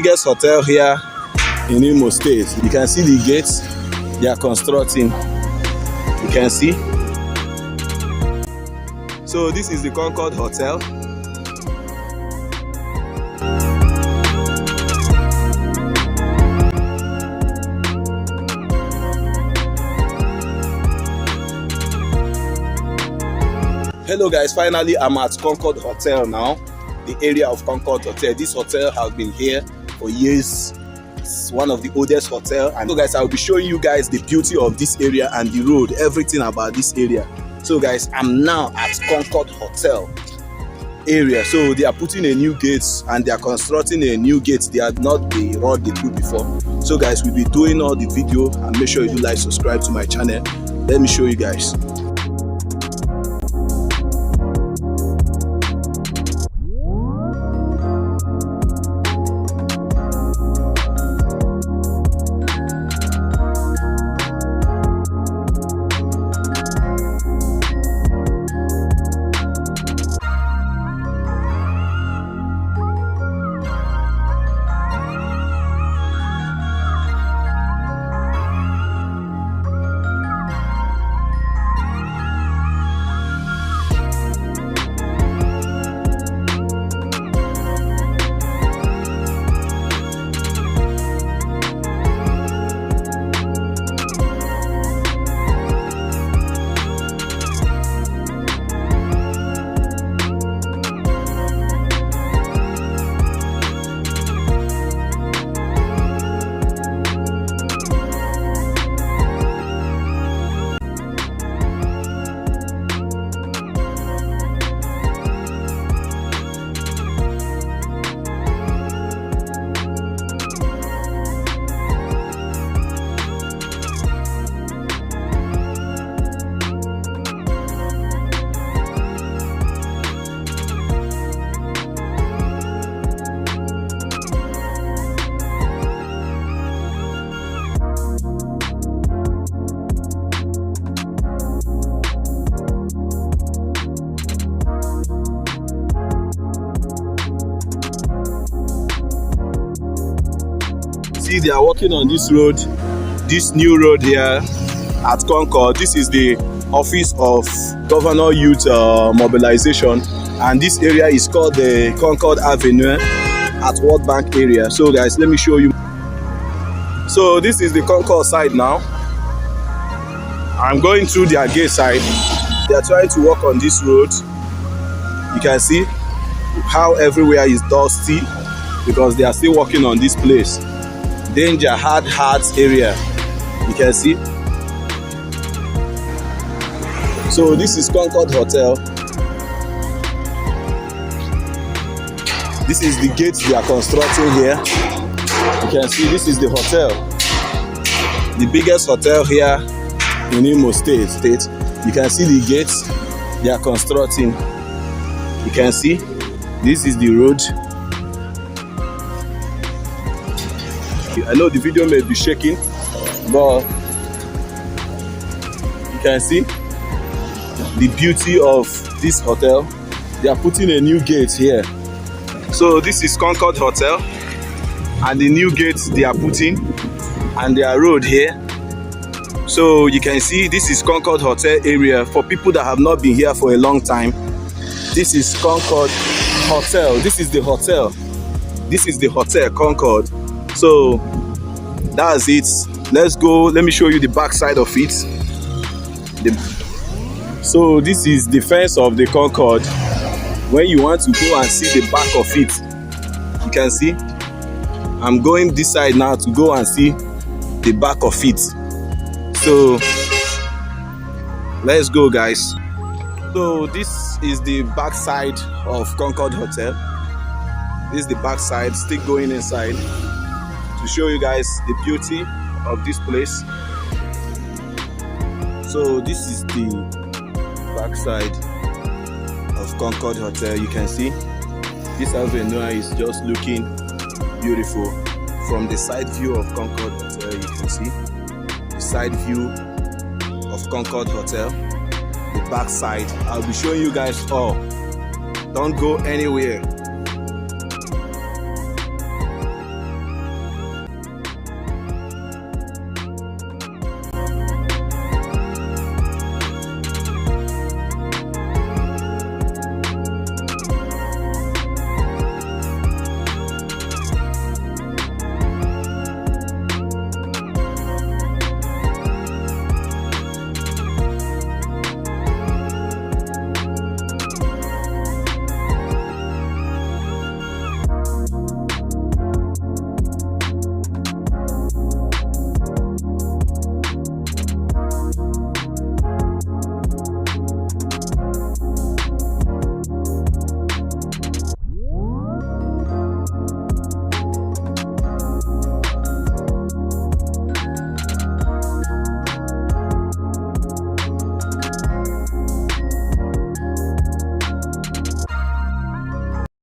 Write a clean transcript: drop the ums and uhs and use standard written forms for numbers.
Biggest hotel here in Imo State. You can see the gates they are constructing. You can see. So this is the Concorde Hotel. Hello guys, finally I'm at Concorde Hotel now, the area of Concorde Hotel. This hotel has been here for years. It's one of the oldest hotels. And so guys, I'll be showing you guys the beauty of this area and the road, everything about this area. So guys, I'm now at Concorde Hotel area. So they are putting a new gate and they are constructing a new gate. They are not the road they put before. So guys, we'll be doing all the video, and make sure you do like, subscribe to my channel. Let me show you guys. See, they are working on this road, this new road here at Concord. This is the office of Governor Youth Mobilization, and this area is called the Concord Avenue at World Bank area. So guys, let me show you. So this is the Concord side now. I'm going through their gate side. They are trying to work on this road. You can see how everywhere is dusty because they are still working on this place. Danger, hard area. You can see. So this is Concorde Hotel. This is the gates they are constructing here. You can see this is the hotel, the biggest hotel here in Imo State. You can see the gates they are constructing. You can see this is the road. I know the video may be shaking, but you can see the beauty of this hotel. They are putting a new gate here. So this is Concorde Hotel and the new gates they are putting and their road here. So you can see this is Concorde Hotel area. For people that have not been here for a long time, this is Concorde Hotel. This is the hotel. This is the hotel Concorde. So that's it. Let's go. Let me show you the back side of it. So this is the fence of the Concorde. When you want to go and see the back of it, you can see. I'm going this side now to go and see the back of it. So let's go, guys. So this is the back side of Concorde Hotel. This is the back side. Still going inside to show you guys the beauty of this place. So this is the back side of Concorde Hotel. You can see this avenue is just looking beautiful from the side view of Concorde Hotel. You can see the side view of Concorde Hotel, the back side. I'll be showing you guys all. Don't go anywhere.